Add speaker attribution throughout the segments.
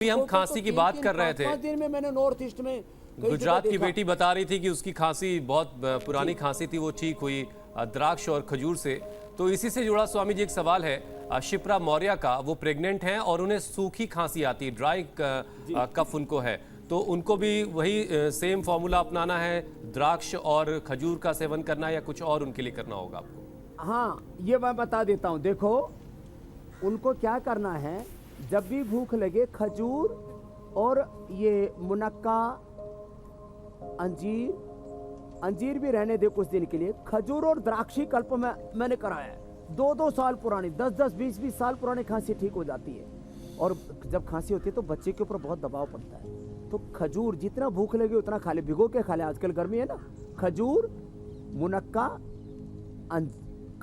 Speaker 1: अभी हम खांसी की बात कर रहे थे।
Speaker 2: 5 दिन में मैंने नॉर्थ ईस्ट में
Speaker 1: गुजरात की बेटी बता रही थी कि उसकी खांसी बहुत पुरानी खांसी थी, वो ठीक हुई द्राक्ष और खजूर से। तो इसी से जुड़ा स्वामी जी एक सवाल है शिप्रा मौर्य का। वो प्रेग्नेंट हैं और उन्हें सूखी खांसी आती है, ड्राई कफ उनको है, तो उनको भी वही सेम फॉर्मूला अपनाना है, द्राक्ष और खजूर का सेवन करना है या कुछ और उनके लिए करना होगा आपको?
Speaker 2: हाँ, ये मैं बता देता हूँ। देखो, उनको क्या करना है, जब भी भूख लगे खजूर और ये मुनक्का, अंजीर भी रहने दे कुछ दिन के लिए। खजूर और द्राक्षी कल्प में मैंने कराया है। 2-2 साल पुरानी, 10-10, 20-20 साल पुरानी खांसी ठीक हो जाती है। और जब खांसी होती है तो बच्चे के ऊपर बहुत दबाव पड़ता है। तो खजूर जितना भूख लगे उतना खा ले, भिगो के खा ले। आजकल गर्मी है ना, खजूर, मुनक्का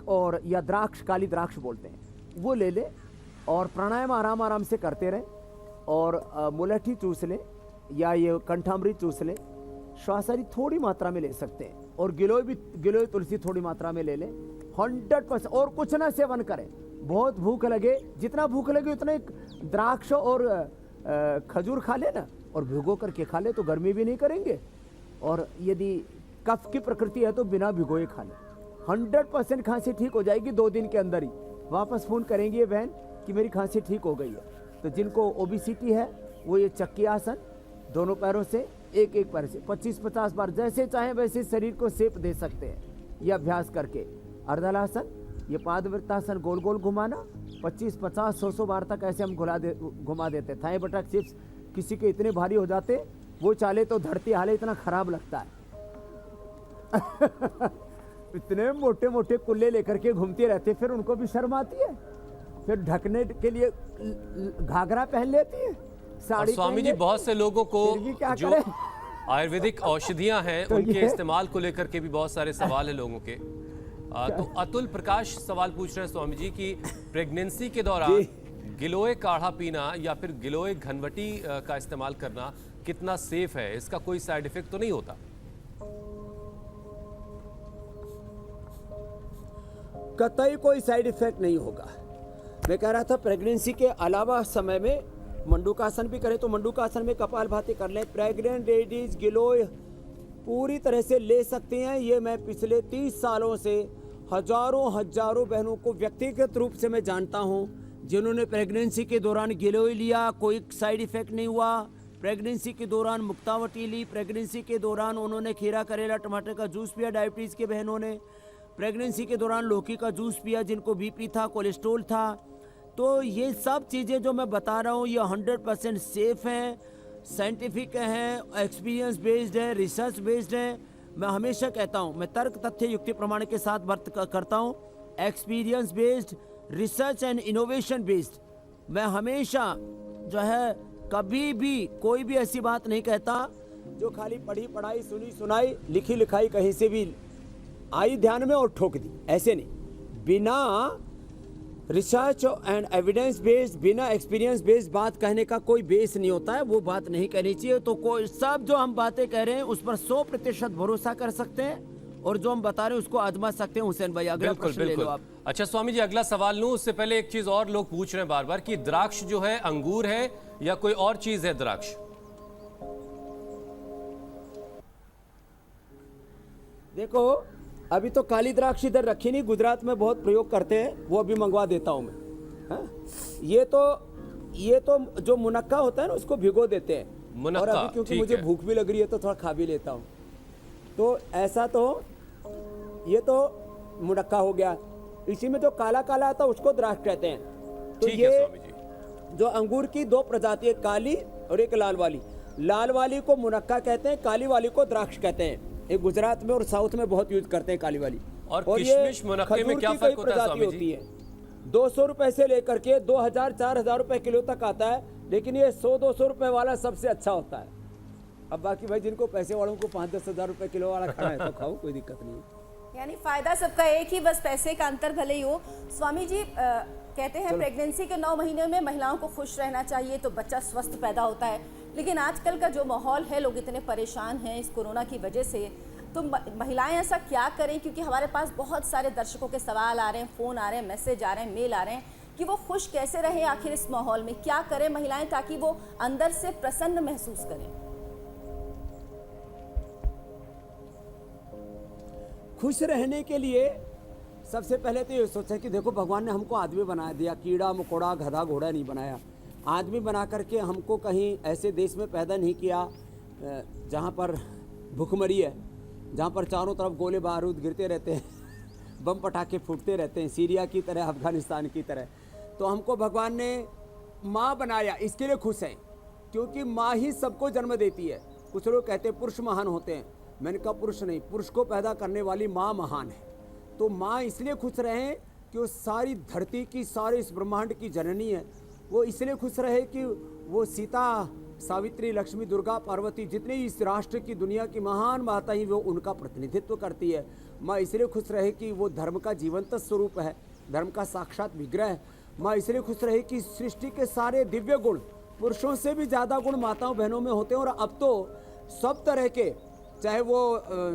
Speaker 2: और या द्राक्ष, काली द्राक्ष बोलते हैं, वो ले ले। और प्राणायाम आराम आराम से करते रहें। और मुलट्ठी चूस लें या ये कंठामृत चूस लें। श्वासारी थोड़ी मात्रा में ले सकते हैं। और गिलोय तुलसी थोड़ी मात्रा में ले लें। 100%। और कुछ ना सेवन करें। बहुत भूख लगे, जितना भूख लगे उतना एक द्राक्ष और खजूर खा ले ना, और भिगो करके खा ले तो गर्मी भी नहीं करेंगे। और यदि कफ की प्रकृति है तो बिना भिगोए खा ले। 100% खांसी ठीक हो जाएगी 2 दिन के अंदर ही। वापस फोन करेंगी ये बहन कि मेरी खांसी ठीक हो गई है। तो जिनको ओबेसिटी है वो ये चक्की आसन दोनों पैरों से, एक पैर से 25-50 बार जैसे चाहें वैसे शरीर को सेप दे सकते हैं ये अभ्यास करके। अर्धलासन, ये पादवृत्तासन गोल गोल घुमाना 25-50-100 बार तक ऐसे हम घुमा देते। थाई बटक चिप्स किसी के इतने भारी हो जाते, वो चाले तो धरती हाले इतना खराब लगता है। इतने मोटे मोटे कुल्ले लेकर के घूमते रहते, फिर उनको भी शर्म आती है। फिर ढकने के लिए घाघरा पहन लेती है, साड़ी।
Speaker 1: स्वामी जी, बहुत से लोगों को जो आयुर्वेदिक औषधियां हैं
Speaker 2: तो
Speaker 1: उनके इस्तेमाल को लेकर के भी बहुत सारे सवाल है लोगों के। तो अतुल प्रकाश सवाल पूछ रहे हैं स्वामी जी कि प्रेगनेंसी के दौरान गिलोय काढ़ा पीना या फिर गिलोय घनवटी का इस्तेमाल करना कितना सेफ है? इसका कोई साइड इफेक्ट तो नहीं होता?
Speaker 2: कतई कोई साइड इफेक्ट नहीं होगा। मैं कह रहा था प्रेगनेंसी के अलावा समय में मंडूकासन भी करें तो मंडूकासन में कपालभाति कर लें। प्रेग्नेंट लेडीज गिलोय पूरी तरह से ले सकते हैं। ये मैं पिछले 30 सालों से हजारों बहनों को व्यक्तिगत रूप से मैं जानता हूं जिन्होंने प्रेगनेंसी के दौरान गिलोय लिया, कोई साइड इफेक्ट नहीं हुआ। प्रेगनेंसी के दौरान मुक्तावटी ली, प्रेगनेंसी के दौरान उन्होंने खीरा करेला टमाटर का जूस पिया, डायबिटीज़ के बहनों ने प्रेगनेंसी के दौरान लौकी का जूस पिया जिनको बीपी था, कोलेस्ट्रोल था। तो ये सब चीज़ें जो मैं बता रहा हूँ ये 100% सेफ हैं, साइंटिफिक हैं, एक्सपीरियंस बेस्ड है, रिसर्च बेस्ड है। मैं हमेशा कहता हूँ, मैं तर्क तथ्य युक्ति प्रमाण के साथ बात करता हूँ। Experience based, research and innovation based. मैं हमेशा जो है कभी भी कोई भी ऐसी बात नहीं कहता जो खाली पढ़ी पढ़ाई, सुनी सुनाई, लिखी लिखाई कहीं से भी आई ध्यान में और ठोक दी, ऐसे नहीं। बिना रिसर्च एंड एविडेंस बेस्ड, बिना एक्सपीरियंस बेस्ड बात कहने का कोई बेस नहीं होता है, वो बात नहीं कहनी चाहिए। तो कोई सब जो हम बातें कह रहे हैं उस पर 100% भरोसा कर सकते हैं और जो हम बता रहे हैं उसको आजमा सकते हैं। हुसैन भाई, अगला प्रश्न ले लो आप।
Speaker 1: अच्छा स्वामी जी, अगला सवाल लूं उससे पहले एक चीज और लोग पूछ रहे हैं बार बार कि द्राक्ष जो है अंगूर है या कोई और चीज है द्राक्ष?
Speaker 2: देखो, अभी तो काली द्राक्ष इधर रखी नहीं, गुजरात में बहुत प्रयोग करते हैं, वो अभी मंगवा देता हूं मैं। हाँ? ये तो जो मुनक्का होता है ना उसको भिगो देते हैं। और अभी क्योंकि मुझे भूख भी लग रही है तो थोड़ा खा भी लेता हूं। तो ऐसा तो ये तो मुनक्का हो गया। इसी में जो काला काला आता है उसको द्राक्ष कहते हैं। तो ये जो अंगूर की 2 प्रजाति है, काली और एक लाल वाली। लाल वाली को मुनक्का कहते हैं, काली वाली को द्राक्ष कहते हैं। एक गुजरात में और साउथ में बहुत यूज करते हैं काली वाली।
Speaker 1: और किशमिश मुनक्के में क्या फर्क होता है स्वामी जी?
Speaker 2: 200 रुपए से लेकर के 2000-4000 रुपए किलो तक आता है, लेकिन ये 100-200 रुपए वाला सबसे अच्छा होता है। अब बाकी भाई जिनको पैसे वालों को 5-10 हजार रुपए किलो वाला खाना है तो खाओ, कोई दिक्कत नहीं।
Speaker 3: यानी फायदा सबका एक ही, बस पैसे का अंतर भले ही हो। स्वामी जी कहते हैं प्रेगनेंसी के 9 महीने में महिलाओं को खुश रहना चाहिए तो बच्चा स्वस्थ पैदा होता है। लेकिन आजकल का जो माहौल है, लोग इतने परेशान हैं इस कोरोना की वजह से, तो महिलाएं ऐसा क्या करें? क्योंकि हमारे पास बहुत सारे दर्शकों के सवाल आ रहे हैं, फ़ोन आ रहे हैं, मैसेज आ रहे हैं, मेल आ रहे हैं कि वो खुश कैसे रहे आखिर इस माहौल में, क्या करें महिलाएं ताकि वो अंदर से प्रसन्न महसूस करें।
Speaker 2: खुश रहने के लिए सबसे पहले तो ये सोचा कि देखो भगवान ने हमको आदमी बना दिया, कीड़ा मकोड़ा गधा घोड़ा नहीं बनाया। आदमी बना करके हमको कहीं ऐसे देश में पैदा नहीं किया जहाँ पर भूखमरी है, जहाँ पर चारों तरफ गोले बारूद गिरते रहते हैं, बम पटाखे फूटते रहते हैं, सीरिया की तरह, अफगानिस्तान की तरह। तो हमको भगवान ने माँ बनाया, इसके लिए खुश हैं, क्योंकि माँ ही सबको जन्म देती है। कुछ लोग कहते हैं पुरुष महान होते हैं, मैंने कहा पुरुष नहीं, पुरुष को पैदा करने वाली माँ महान है। तो माँ इसलिए खुश रहे कि वो सारी धरती की, सारे इस ब्रह्मांड की जननी है। वो इसलिए खुश रहे कि वो सीता, सावित्री, लक्ष्मी, दुर्गा, पार्वती, जितने इस राष्ट्र की, दुनिया की महान माता ही वो उनका प्रतिनिधित्व करती है। माँ इसलिए खुश रहे कि वो धर्म का जीवंत स्वरूप है, धर्म का साक्षात विग्रह है। माँ इसलिए खुश रहे कि सृष्टि के सारे दिव्य गुण, पुरुषों से भी ज़्यादा गुण माताओं बहनों में होते हैं। और अब तो सब तरह के, चाहे वो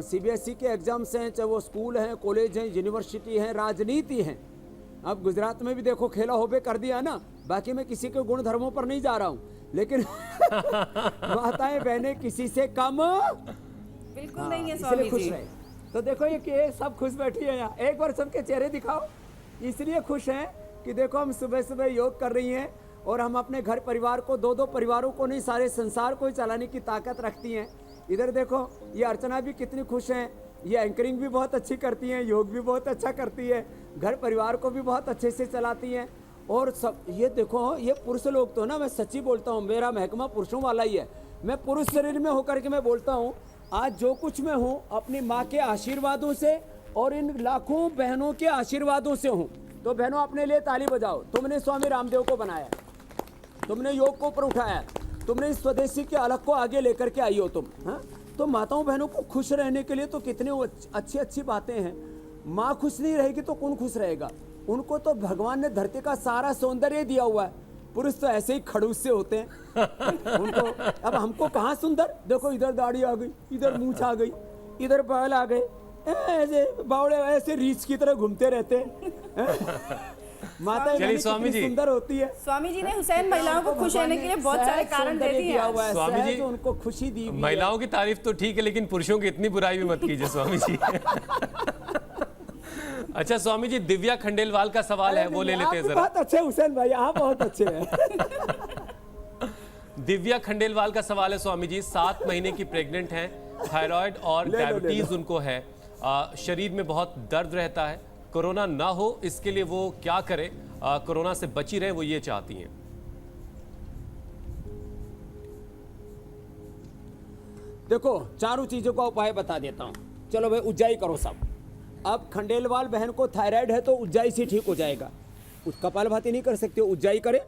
Speaker 2: CBSE के एग्जाम्स हैं, चाहे वो स्कूल हैं, कॉलेज हैं, यूनिवर्सिटी हैं, राजनीति हैं। अब गुजरात में भी देखो खेला होबे कर दिया ना। बाकी मैं किसी के गुण धर्मों पर नहीं जा रहा हूँ, लेकिन माताएं बहनें किसी से कम
Speaker 3: बिल्कुल नहीं है स्वामी
Speaker 2: खुश
Speaker 3: जी।
Speaker 2: रहे। तो देखो ये सब खुश बैठी है यहाँ, एक बार सबके चेहरे दिखाओ। इसलिए खुश हैं कि देखो हम सुबह सुबह योग कर रही हैं और हम अपने घर परिवार को, दो परिवारों को नहीं, सारे संसार को ही चलाने की ताकत रखती हैं। इधर देखो ये अर्चना भी कितनी खुश हैं, ये एंकरिंग भी बहुत अच्छी करती हैं, योग भी बहुत अच्छा करती है, घर परिवार को भी बहुत अच्छे से चलाती हैं। और सब ये देखो, ये पुरुष लोग तो ना, मैं सच्ची बोलता हूँ, मेरा महकमा पुरुषों वाला ही है। मैं पुरुष शरीर में होकर के मैं बोलता हूँ, आज जो कुछ मैं हूँ अपनी माँ के आशीर्वादों से और इन लाखों बहनों के आशीर्वादों से हूँ। तो बहनों अपने लिए ताली बजाओ, तुमने स्वामी रामदेव को बनाया, तुमने योग को ऊपर उठाया, तुमने इस स्वदेशी के अलग को आगे लेकर के आई हो तुम। हाँ, तो माताओं बहनों को खुश रहने के लिए तो कितनी अच्छी अच्छी बातें हैं। माँ खुश नहीं रहेगी तो कौन खुश रहेगा? उनको तो भगवान ने धरती का सारा सौंदर्य दिया हुआ है। पुरुष तो ऐसे ही खड़ूस से होते हैं उनको। अब हमको कहाँ सुंदर, देखो इधर दाढ़ी आ गई, इधर मूंछ आ गई, इधर बाल आ गए, ऐसे बावड़े ऐसे रीछ की तरह घूमते रहते हैं। माता
Speaker 1: स्वामी जी
Speaker 2: सुंदर होती है।
Speaker 3: स्वामी जी ने हुसैन महिलाओं को खुश रहने के लिए बहुत सारे कारण दे दिए हैं।
Speaker 1: स्वामी जी
Speaker 2: उनको खुशी दी।
Speaker 1: महिलाओं की तारीफ तो ठीक है, लेकिन पुरुषों की इतनी बुराई भी मत कीजिए स्वामी जी। अच्छा स्वामी जी, दिव्या खंडेलवाल का सवाल है, वो ले लेते हैं जरा।
Speaker 2: बहुत अच्छे हुसैन भाई, आप बहुत अच्छे हैं।
Speaker 1: दिव्या खंडेलवाल का सवाल है स्वामी जी, 7 महीने की प्रेग्नेंट हैं, थायराइड और डायबिटीज उनको है, शरीर में बहुत दर्द रहता है, कोरोना ना हो इसके लिए वो क्या करे, कोरोना से बची रहे, वो ये चाहती हैं।
Speaker 2: देखो चारों चीजों का उपाय बता देता हूँ। चलो भाई उज्जाई करो सब। अब खंडेलवाल बहन को थायराइड है तो उज्जाई से ठीक हो जाएगा। कपालभाति नहीं कर सकते, उज्जाई करे,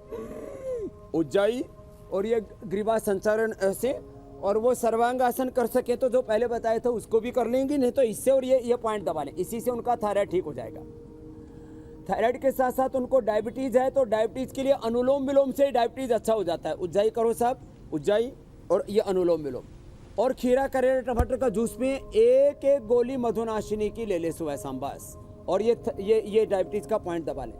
Speaker 2: उज्जाई और ये ग्रीवा संचारण से, और वो सर्वांगासन कर सके तो जो पहले बताया था उसको भी कर लेंगे, नहीं तो इससे और ये पॉइंट दबा लें, इसी से उनका थायराइड ठीक हो जाएगा। थायराइड के साथ साथ उनको डायबिटीज है तो डायबिटीज के लिए अनुलोम विलोम से डायबिटीज अच्छा हो जाता है। उज्जाई करो साहब, उज्जाई और ये अनुलोम विलोम। और खीरा करेला टमाटर का जूस में एक एक गोली मधुनाशिनी की ले ले सुबह शाम बस, और ये डायबिटीज का पॉइंट दबा लें।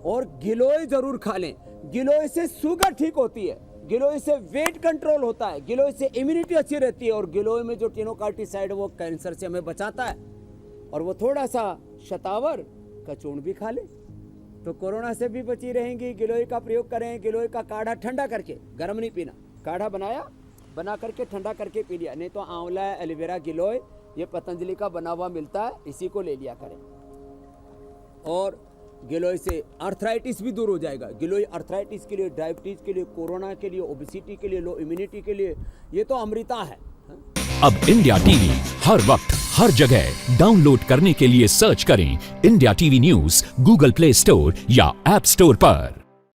Speaker 2: और गिलोय जरूर खा लें, गिलोय से शुगर ठीक होती है, गिलोय से वेट कंट्रोल होता है, गिलोय से इम्यूनिटी अच्छी रहती है, और गिलोय में जो टिनोकार्टिसाइड वो कैंसर से हमें बचाता है। और वो थोड़ा सा शतावर का चूर्ण भी खा ले तो कोरोना से भी बची रहेंगी। गिलोय का प्रयोग करें, गिलोय का काढ़ा ठंडा करके, गर्म नहीं पीना, काढ़ा बना करके ठंडा करके पी लिया, नहीं तो आंवला, एलोवेरा, गिलोय ये पतंजलि का बना हुआ मिलता है, इसी को ले लिया करें। और गिलोय से आर्थराइटिस भी दूर हो जाएगा। गिलोय आर्थराइटिस के लिए, डायबिटीज के लिए, कोरोना के लिए, ओबेसिटी के लिए, लो इम्यूनिटी के लिए ये तो अमृता है।
Speaker 4: अब इंडिया टीवी हर वक्त हर जगह डाउनलोड करने के लिए सर्च करें India TV news Google play store या ऐप स्टोर पर।